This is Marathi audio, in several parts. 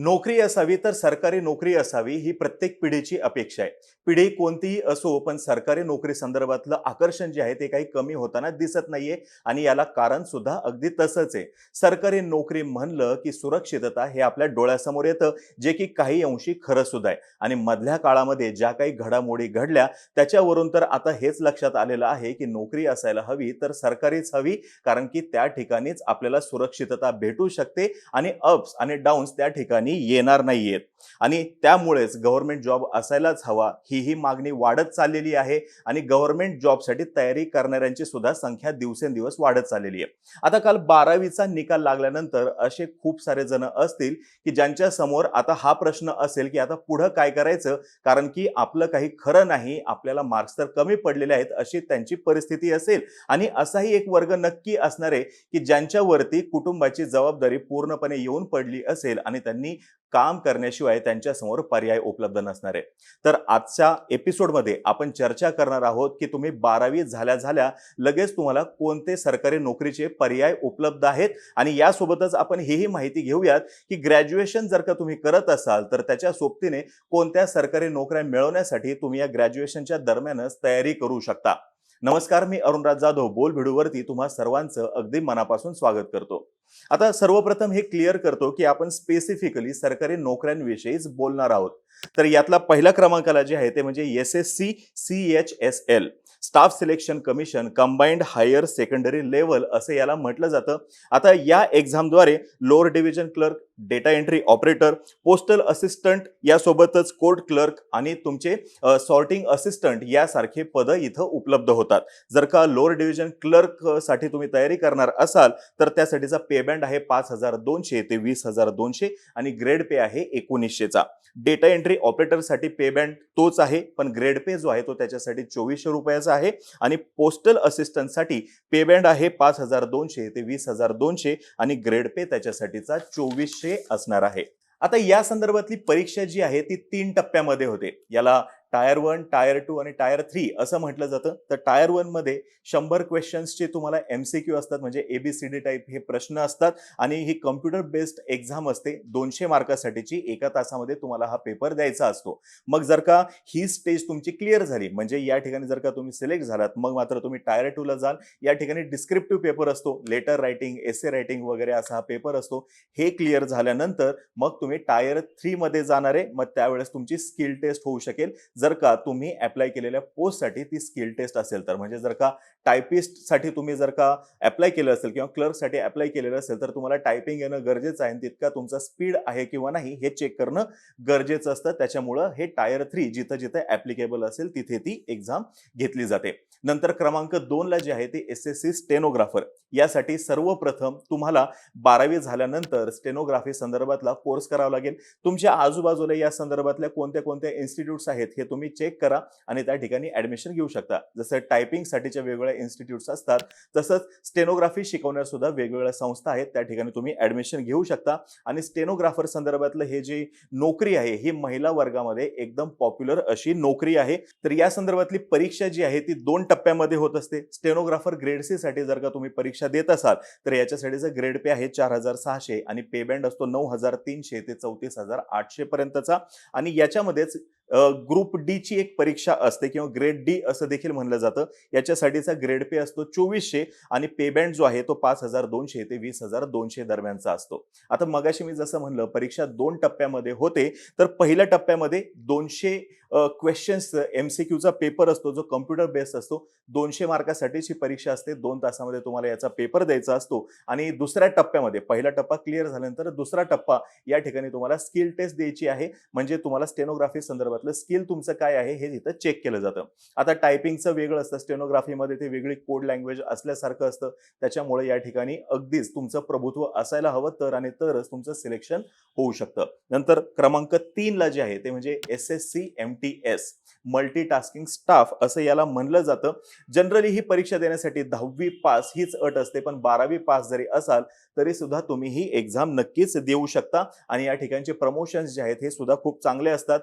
नोकरी असावी तर सरकारी नोकरी असावी ही प्रत्येक पिढीची अपेक्षा आहे. पिढी कोणतीही असो पण सरकारी नोकरी संदर्भातलं आकर्षण जे आहे ते काही कमी होताना दिसत नाहीये आणि याला कारण सुद्धा अगदी तसंच आहे. सरकारी नोकरी म्हणलं की सुरक्षितता हे आपल्या डोळ्यासमोर येतं, जे की काही अंशी खरं सुद्धा आहे. आणि मधल्या काळामध्ये ज्या काही घडामोडी घडल्या त्याच्यावरून तर आता हेच लक्षात आलेलं आहे की नोकरी असायला हवी तर सरकारीच हवी, कारण की त्या ठिकाणीच आपल्याला सुरक्षितता भेटू शकते आणि अप्स आणि डाऊन्स त्या ठिकाणी येणार नाहीयेत. आणि त्यामुळेच गव्हर्नमेंट जॉब असायलाच हवा ही मागणी वाढत चाललेली आहे आणि गव्हर्नमेंट जॉबसाठी तयारी करणाऱ्यांची सुद्धा संख्या दिवसेंदिवस वाढत चाललेली आहे. आता काल 12वीचा निकाल लागल्यानंतर असे खूप सारे जण असतील की ज्यांच्या समोर आता हा प्रश्न असेल की आता पुढे काय करायचं, कारण की आपलं काही खरं नाही, आपल्याला मार्क्स तर कमी पडलेले आहेत अशी त्यांची परिस्थिती असेल. आणि असाही एक वर्ग नक्की असणार आहे की ज्यांच्यावरती कुटुंबाची जबाबदारी पूर्णपणे येऊन पडली असेल आणि त्यांनी काम करण्याशिवाय त्यांच्यासमोर पर्याय उपलब्ध नसणार आहे. तर आजच्या एपिसोडमध्ये आपण चर्चा करणार आहोत की तुम्ही 12वी झाल्या झाल्या लगेच तुम्हाला कोणते सरकारी नोकरीचे पर्याय उपलब्ध आहेत आणि यासोबतच आपण ही माहिती घेऊयात की ग्रॅज्युएशन जर का तुम्ही करत असाल तर त्याच्या सोबतीने कोणत्या सरकारी नोकऱ्या मिळवण्यासाठी तुम्ही या ग्रॅज्युएशनच्या दरम्यानच तयारी करू शकता. नमस्कार, मी अरुणराज जाधव बोल भिडूवरती तुम्हा सर्वांचं अगदी मनापासून स्वागत करतो. आता सर्वप्रथम हे क्लिअर करतो की आपण स्पेसिफिकली सरकारी नोकऱ्यांविषयीच बोलणार आहोत. तर यातला पहिल्या क्रमांकाला जे आहे ते म्हणजे SSC CHSL, staff selection commission combined higher secondary level असं याला म्हटलं जातं. आता या एक्झामद्वारे lower division clerk, data entry operator, postal assistant यासोबतच कोर्ट क्लर्क आणि तुमचे सॉर्टिंग असिस्टंट यासारखे पद इथं उपलब्ध होतात. जर का लोअर डिव्हिजन क्लर्क साठी तुम्ही तयारी करणार असाल तर त्यासाठीचा पे बँड आहे 5,200 ते 20,200 आणि ग्रेड पे आहे 1900चा. डेटा एंट्री ऑपरेटर साठी पे बँड तोच आहे, पण ग्रेड पे जो आहे तो त्याच्यासाठी 2400 रुपयाचा आहे. आणि पोस्टल असिस्टंट साठी पे बँड आहे 5,200 ते 20,200 आणि ग्रेड पे त्याच्यासाठीचा 2400 असणार आहे. आता या संदर्भातली परीक्षा जी आहे ती 3 टप्प्यामध्ये होते. याला टायर 1, टायर 2 आणि टायर 3 असं म्हटलं जातं. तर टायर 1 मध्ये 100 क्वेश्चन्सचे तुम्हाला MCQ असतात, म्हणजे ABCD टाईप हे प्रश्न असतात आणि ही कम्प्युटर बेस्ड एक्झाम असते. 200 मार्कासाठीची, एका तासामध्ये तुम्हाला हा पेपर द्यायचा असतो. मग जर का ही स्टेज तुमची क्लिअर झाली, म्हणजे या ठिकाणी जर का तुम्ही सिलेक्ट झालात, मग मात्र तुम्ही टायर 2 ला जाल. या ठिकाणी डिस्क्रिप्टिव्ह पेपर असतो, लेटर रायटिंग, एसे रायटिंग वगैरे असा हा पेपर असतो. हे क्लिअर झाल्यानंतर मग तुम्ही टायर 3 मध्ये जाणार आहे. मग त्यावेळेस तुमची स्किल टेस्ट होऊ शकेल, जर का तुम्ही अप्लाय केलेल्या पोस्टसाठी ती स्किल टेस्ट असेल तर. म्हणजे जर का टायपिस्ट साठी तुम्ही जर का अप्लाय केलं असेल किंवा क्लर्क साठी अप्लाय केलेलं असेल तर तुम्हाला टायपिंग येणं गरजेचं आहे. तितका तुमचा स्पीड आहे किंवा नाही हे चेक करणं गरजेचं असतं. त्याच्यामुळं हे टायर 3 जिथं जिथं ऍप्लिकेबल असेल तिथे ती एक्झाम घेतली जाते. नंतर क्रमांक 2 ला जे आहे ते SSC स्टेनोग्राफर. यासाठी सर्वप्रथम तुम्हाला 12वी झाल्यानंतर स्टेनोग्राफी संदर्भातला कोर्स करावा लागेल. तुमच्या आजूबाजूला या संदर्भातल्या कोणत्या कोणत्या इन्स्टिट्यूट्स आहेत हे तुम्ही चेक करा आणि त्या ठिकाणी ऍडमिशन घेऊ शकता. जसं टायपिंग साठीच्या वेगवेगळ्या इन्स्टिट्यूट्स असतात, तसंच स्टेनोग्राफी शिकवण्यास सुद्धा वेगवेगळ्या संस्था आहेत, त्या ठिकाणी तुम्ही ऍडमिशन घेऊ शकता. आणि स्टेनोग्राफर संदर्भातलं हे जी नोकरी आहे ही महिला वर्गामध्ये एकदम पॉप्युलर अशी नोकरी आहे. तर या संदर्भातली परीक्षा जी आहे ती 2 टप्प्यामध्ये होत असते. स्टेनोग्राफर ग्रेड सी साठी जर का तुम्ही परीक्षा देत असाल तर याच्यासाठीचा ग्रेड पे आहे 4,600 आणि पे बँड असतो 9,300 ते 34,800 पर्यंतचा. आणि याच्यामध्येच ग्रुप डी ची एक परीक्षा असते किंवा ग्रेड डी असं देखील म्हणलं जातं. याच्यासाठीचा ग्रेड पे असतो 2400 आणि पे बँड जो आहे तो 5,200 ते 20,200 दरम्यानचा असतो. आता मगाशी मी जसं म्हणलं परीक्षा 2 टप्प्यामध्ये होते. तर पहिल्या टप्प्यामध्ये 200 क्वेश्चन्स MCQचा पेपर असतो जो कम्प्युटर बेस्ड असतो. 200 मार्कासाठीची परीक्षा असते. 2 तासामध्ये तुम्हाला याचा पेपर द्यायचा असतो. आणि दुसऱ्या टप्प्यामध्ये पहिला टप्पा क्लिअर झाल्यानंतर दुसरा टप्पा या ठिकाणी तुम्हाला स्किल टेस्ट द्यायची आहे. म्हणजे तुम्हाला स्टेनोग्राफी संदर्भातलं स्किल तुमचं काय आहे हे तिथं चेक केलं जातं. आता टायपिंगचं वेगळं असतं, स्टेनोग्राफीमध्ये ते वेगळी कोड लँग्वेज असल्यासारखं असतं. त्याच्यामुळे या ठिकाणी अगदीच तुमचं प्रभुत्व असायला हवं तर आणि तरच तुमचं सिलेक्शन होऊ शकतं. नंतर क्रमांक 3 ला जे आहे ते म्हणजे SSC MTS, मल्टीटास्किंग स्टाफ असं याला म्हणलं जातं. जनरली ही परीक्षा देण्यासाठी 10वी पास हीच अट असते, पण 12वी पास जरी असाल तरी सुद्धा तुम्ही ही एक्झाम नक्कीच देऊ शकता. आणि या ठिकाणचे प्रमोशन्स जे आहेत हे सुद्धा खूप चांगले असतात.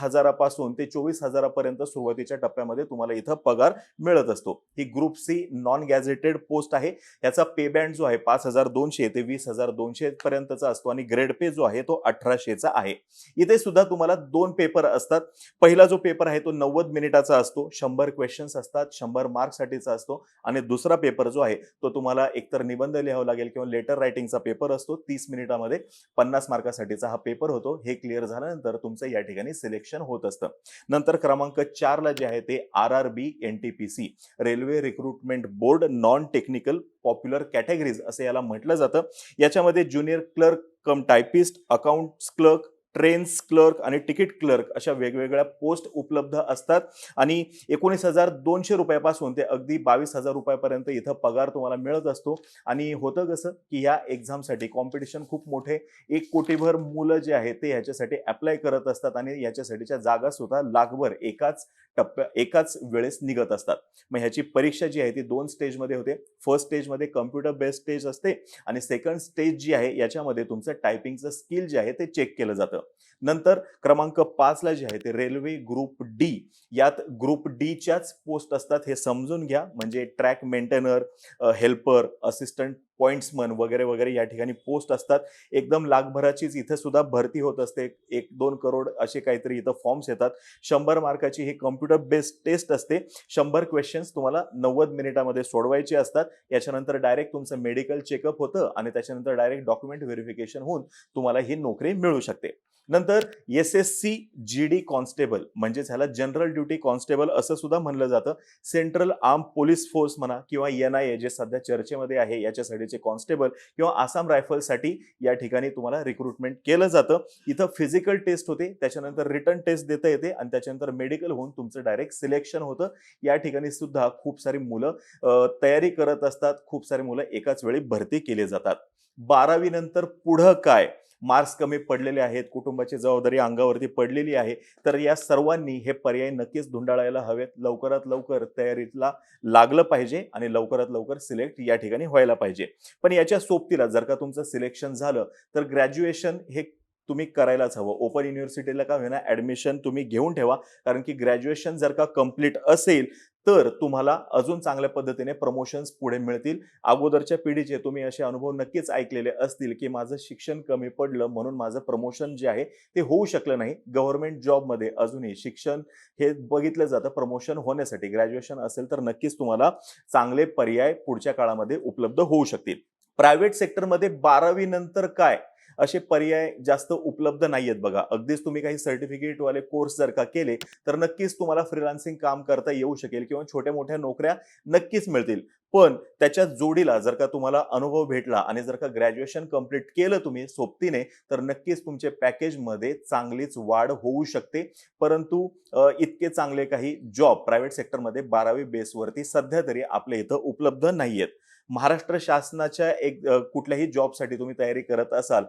20,000पासून ते 24,000पर्यंत सुरुवातीच्या टप्प्यामध्ये तुम्हाला इथं पगार मिळत असतो. ही group C non gazetted post आहे. याचा पे बँड जो आहे 5,200 ते 20,200 पर्यंतचा असतो आणि ग्रेड पे जो आहे तो 1,800चा आहे. इथे सुद्धा तुम्हाला 2 पेपर असतात. पहिला जो पेपर आहे तो 90 मिनिटाचा असतो. 100 क्वेश्चन्स असतात. 100 मार्क्ससाठीचा असतो आणि दुसरा पेपर जो आहे तो तुम्हाला एकतर निबंध लिहावा लागेल किंवा लेटर रायटिंगचा पेपर असतो. 30 मिनिटामध्ये 50 मार्कासाठीचा हा पेपर होतो. हे क्लिअर झाल्यानंतर तुमचं या ठिकाणी सिलेक्शन होत असतं. नंतर क्रमांक 4 ला जे आहे ते RRB NTPC railway recruitment board non technical popular categories असं याला म्हटलं जातं. याच्यामध्ये ज्युनियर क्लर्क कम typist, accounts clerk, trains clerk आणि तिकीट क्लर्क अशा वेगवेगळ्या पोस्ट उपलब्ध असतात आणि 19,200 रुपयापासून ते अगदी 22,000 रुपयापर्यंत इथं पगार तुम्हाला मिळत असतो. आणि होतं कसं की ह्या एक्झामसाठी कॉम्पिटिशन खूप मोठे, 1 कोटीभर मुलं जे आहेत ते ह्याच्यासाठी अप्लाय करत असतात आणि याच्यासाठीच्या जागा सुद्धा लाखभर एकाच वेळेस निघत असतात. मग ह्याची परीक्षा जी आहे ती 2 स्टेजमध्ये होते. फर्स्ट स्टेजमध्ये कम्प्युटर बेस्ड स्टेज असते आणि सेकंड स्टेज जी आहे याच्यामध्ये तुमचं टायपिंगचं स्किल जे आहे ते चेक केलं जातं. नंतर क्रमांक 5 ला जे आहे ते रेल्वे ग्रुप डी. यात ग्रुप डी च्याच पोस्ट असतात हे समजून घ्या. म्हणजे ट्रॅक मेंटेनर, हेल्पर, असिस्टंट पॉइंट्समन वगैरे वगैरे या ठिकाणी पोस्ट असतात. एकदम लाखभराचीच इथे सुद्धा भरती होत असते. 1-2 करोड असे काहीतरी इथं फॉर्म्स येतात. 100 मार्काची ही कम्प्युटर बेस्ड टेस्ट असते. 100 क्वेश्चन्स तुम्हाला 90 मिनिटामध्ये सोडवायचे असतात. याच्यानंतर डायरेक्ट तुमचं मेडिकल चेकअप होतं आणि त्याच्यानंतर डायरेक्ट डॉक्युमेंट व्हेरिफिकेशन होऊन तुम्हाला ही नोकरी मिळू शकते. नंतर SSC GD कॉन्स्टेबल म्हणजेच ह्याला जनरल ड्युटी कॉन्स्टेबल असं सुद्धा म्हणलं जातं. सेंट्रल आर्म पोलीस फोर्स म्हणा किंवा NIA जे सध्या चर्चेमध्ये आहे याच्यासाठीचे कॉन्स्टेबल किंवा आसाम रायफलसाठी या ठिकाणी तुम्हाला रिक्रुटमेंट केलं जातं. इथं फिजिकल टेस्ट होते, त्याच्यानंतर रिटर्न टेस्ट देता येते आणि त्याच्यानंतर मेडिकल होऊन तुमचं डायरेक्ट सिलेक्शन होतं. या ठिकाणी सुद्धा खूप सारी मुलं तयारी करत असतात. खूप सारी मुलं एकाच वेळी भरती केली जातात. 12वी नंतर पुढं काय? मार्क्स कमी पडलेले आहेत, कुटुंबाची जबाबदारी अंगावरती पडलेली आहे, तर या सर्वांनी हे पर्याय नक्कीच धुंडाळायला हवेत. लवकरात लवकर तयारीला लागलं पाहिजे आणि लवकरात लवकर सिलेक्ट या ठिकाणी व्हायला पाहिजे. पण याच्या सोबतीला जर का तुमचं सिलेक्शन झालं तर ग्रॅज्युएशन हे तुम्ही करायलाच हवं. ओपन युनिव्हर्सिटीला का होईना ऍडमिशन तुम्ही घेऊन ठेवा. कारण की ग्रॅज्युएशन जर का कम्प्लीट असेल तर तुम्हाला अजून चांगल्या पद्धतीने प्रमोशन्स पुढे मिळतील. अगोदरच्या पिढीचे तुम्ही असे अनुभव नक्कीच ऐकलेले असतील की माझं शिक्षण कमी पडलं म्हणून माझं प्रमोशन जे आहे ते होऊ शकलं नाही. गव्हर्नमेंट जॉबमध्ये अजूनही शिक्षण हे बघितलं जातं प्रमोशन होण्यासाठी. ग्रॅज्युएशन असेल तर नक्कीच तुम्हाला चांगले पर्याय पुढच्या काळामध्ये उपलब्ध होऊ शकतील. प्रायव्हेट सेक्टरमध्ये 12वी नंतर काय असे पर्याय जास्त उपलब्ध नाहीयेत बघा. अगदीच तुम्ही काही सर्टिफिकेट वाले कोर्स जर का केले तर नक्कीच तुम्हाला फ्रीलान्सिंग काम करता येऊ शकेल किंवा छोट्या मोठ्या नोकऱ्या नक्कीच मिळतील. पण त्याच्या जोडीला जर का तुम्हाला अनुभव भेटला आणि जर का ग्रॅज्युएशन कंप्लीट केलं तुम्ही सोबतीने तर नक्कीच तुमच्या पॅकेजमध्ये चांगलीच वाढ होऊ शकते. परंतु इतके चांगले काही जॉब प्रायव्हेट सेक्टरमध्ये 12वी बेसवरती सध्या तरी आपल्या इथं उपलब्ध नाहीयेत. महाराष्ट्र शासनाच्या कुठल्याही जॉबसाठी तुम्ही तयारी करत असाल,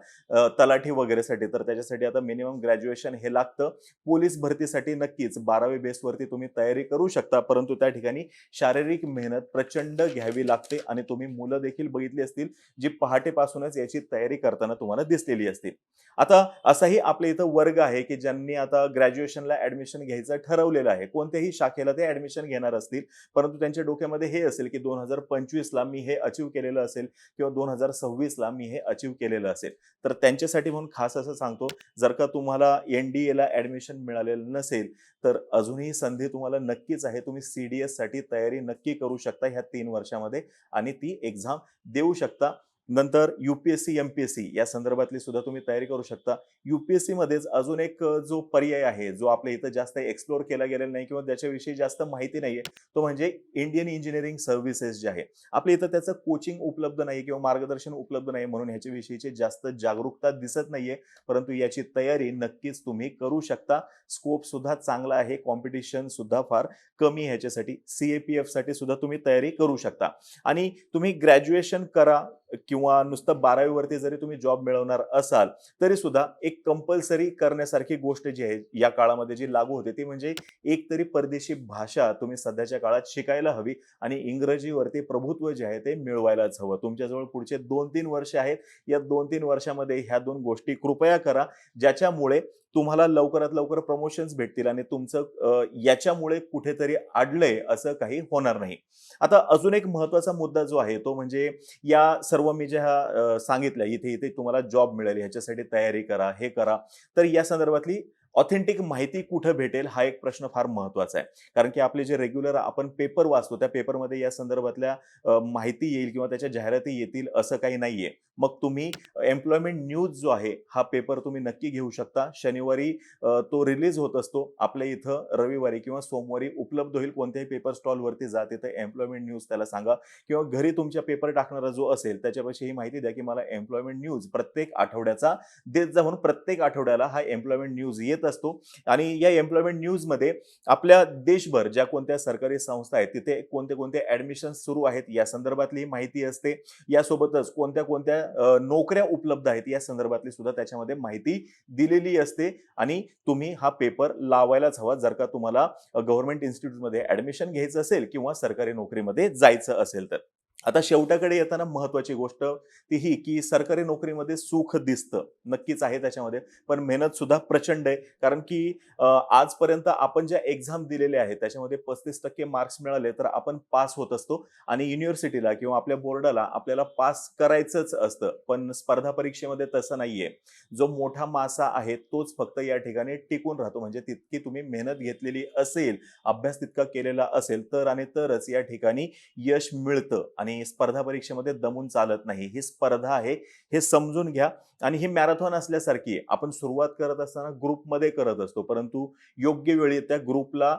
तलाठी वगैरेसाठी, तर त्याच्यासाठी आता मिनिमम ग्रॅज्युएशन हे लागतं. पोलीस भरतीसाठी नक्कीच 12वी बेसवरती तुम्ही तयारी करू शकता, परंतु त्या ठिकाणी शारीरिक मेहनत प्रचंड घ्यावी लागते आणि तुम्ही मुलं देखील बघितली असतील जी पहाटेपासूनच याची तयारी करताना तुम्हाला दिसलेली असतील. आता असाही आपल्या इथं वर्ग आहे की ज्यांनी आता ग्रॅज्युएशनला ऍडमिशन घ्यायचं ठरवलेलं आहे. कोणत्याही शाखेला ते ऍडमिशन घेणार असतील, परंतु त्यांच्या डोक्यामध्ये हे असेल की 2025ला मी हे अचीव केलेलं असेल किंवा 2026ला मी हे अचीव केलेलं असेल. तर त्यांच्यासाठी म्हणून खास असं सांगतो, जर का तुम्हाला NDAला ऍडमिशन मिळालेलं नसेल तर अजूनही संधी तुम्हाला नक्कीच आहे. तुम्ही CDS साठी तयारी नक्की करू शकता ह्या 3 वर्षामध्ये आणि ती एक्झाम देऊ शकता. नंतर UPSC MPSC या संदर्भातली सुद्धा तुम्ही तयारी करू शकता. UPSC मध्येच अजून एक जो पर्याय आहे जो आपल्या इथं जास्त एक्सप्लोर केला गेलेला नाही किंवा त्याच्याविषयी जास्त माहिती नाहीये, तो म्हणजे इंडियन इंजिनिअरिंग सर्व्हिसेस जे आहे. आपल्या इथं त्याचं कोचिंग उपलब्ध नाही किंवा मार्गदर्शन उपलब्ध नाही म्हणून ह्याच्याविषयीची जास्त जागरूकता दिसत नाहीये, परंतु याची तयारी नक्कीच तुम्ही करू शकता. स्कोप सुद्धा चांगला आहे, कॉम्पिटिशन सुद्धा फार कमी ह्याच्यासाठी. CAPF साठी सुद्धा तुम्ही तयारी करू शकता आणि तुम्ही ग्रॅज्युएशन करा, किंवा नुसतं 12वी वरती जरी तुम्ही जॉब मिळवणार असाल, तरी सुद्धा एक कंपल्सरी करण्यासारखी गोष्ट जी आहे या काळामध्ये जी लागू होते ती म्हणजे एक तरी परदेशी भाषा तुम्ही सध्याच्या काळात शिकायला हवी आणि इंग्रजीवरती प्रभुत्व जे आहे ते मिळवायलाच हवं. तुमच्याजवळ पुढचे 2-3 वर्ष आहेत. या 2-3 वर्षामध्ये ह्या 2 गोष्टी कृपया करा, ज्याच्यामुळे तुम्हाला लवकरात लवकर प्रमोशन्स भेटतील आणि तुमचं याच्यामुळे कुठेतरी अडलंय असं काही होणार नाही. आता अजून एक महत्त्वाचा मुद्दा जो आहे तो म्हणजे या सर्व मी ज्या सांगितल्या इथे-इथे तुम्हाला जॉब मिळेल ह्याच्यासाठी तयारी करा, हे करा. तर या संदर्भातली ऑथेंटिक माहिती कुठे भेटेल हा एक प्रश्न फार महत्त्वाचा आहे. कारण की आपले जे रेग्युलर आपण पेपर वाचतो त्या पेपरमध्ये या संदर्भातल्या माहिती येईल किंवा त्याच्या जाहिराती येतील असं काही नाहीये. मग तुम्ही एम्प्लॉयमेंट न्यूज जो आहे हा पेपर तुम्ही नक्की घेऊ शकता. शनिवारी तो रिलीज होत असतो. आपल्या इथं रविवारी किंवा सोमवारी उपलब्ध होईल. कोणत्याही पेपर स्टॉलवरती जा, तिथं एम्प्लॉयमेंट न्यूज त्याला सांगा किंवा घरी तुमच्या पेपर टाकणारा जो असेल त्याच्यापाशी ही माहिती द्या, की मला एम्प्लॉयमेंट न्यूज प्रत्येक आठवड्याचा देत जा म्हणून प्रत्येक आठवड्याला हा एम्प्लॉयमेंट न्यूज येत असतो आणि या एम्प्लॉयमेंट न्यूजमध्ये आपल्या देशभर ज्या कोणत्या सरकारी संस्था आहेत तिथे कोणते कोणते ऍडमिशन सुरू आहेत या संदर्भातली माहिती असते. यासोबतच कोणत्या कोणत्या नोकऱ्या उपलब्ध आहेत या संदर्भातली सुद्धा त्याच्यामध्ये माहिती दिलेली असते आणि तुम्ही हा पेपर लावायलाच हवा जर का तुम्हाला गव्हर्नमेंट इन्स्टिट्यूटमध्ये ऍडमिशन घ्यायचं असेल किंवा सरकारी नोकरीमध्ये जायचं असेल तर. आता शेवटाकडे येताना महत्वाची गोष्ट ती ही की सरकारी नोकरीमध्ये सुख दिसतं नक्कीच आहे त्याच्यामध्ये, पण मेहनत सुद्धा प्रचंड आहे. कारण की आजपर्यंत आपण ज्या एक्झाम दिलेल्या आहेत त्याच्यामध्ये 35% मार्क्स मिळाले तर आपण पास होत असतो आणि युनिव्हर्सिटीला किंवा आपल्या बोर्डाला आपल्याला पास करायचंच असतं. पण स्पर्धा परीक्षेमध्ये तसं नाहीये. जो मोठा मासा आहे तोच फक्त या ठिकाणी टिकून राहतो. म्हणजे तितकी तुम्ही मेहनत घेतलेली असेल, अभ्यास तितका केलेला असेल तर आणि तरच या ठिकाणी यश मिळतं आणि स्पर्धा परीक्षेमध्ये दमून चालत नाही. ही स्पर्धा आहे हे समजून घ्या आणि ही मॅरेथॉन असल्यासारखी आहे. आपण सुरुवात करत असताना ग्रुपमध्ये करत असतो, परंतु योग्य वेळी त्या ग्रुपला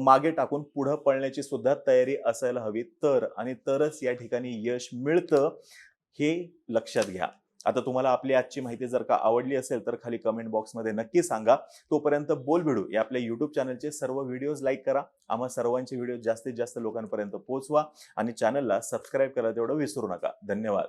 मागे टाकून पुढे पळण्याची सुद्धा तयारी असायला हवी. तर आणि तरच या ठिकाणी यश मिळतं हे लक्षात घ्या. आता तुम्हाला आपली आजची माहिती जर का आवडली असेल तर खाली कमेंट बॉक्समध्ये नक्की सांगा. तोपर्यंत बोलबिडू या आपल्या YouTube चॅनलचे सर्व व्हिडिओज लाईक करा. आम्हा सर्वांचे व्हिडिओ जास्तीत जास्त लोकांपर्यंत पोहोचवा आणि चॅनलला सबस्क्राईब करायला तेवढं विसरू नका. धन्यवाद.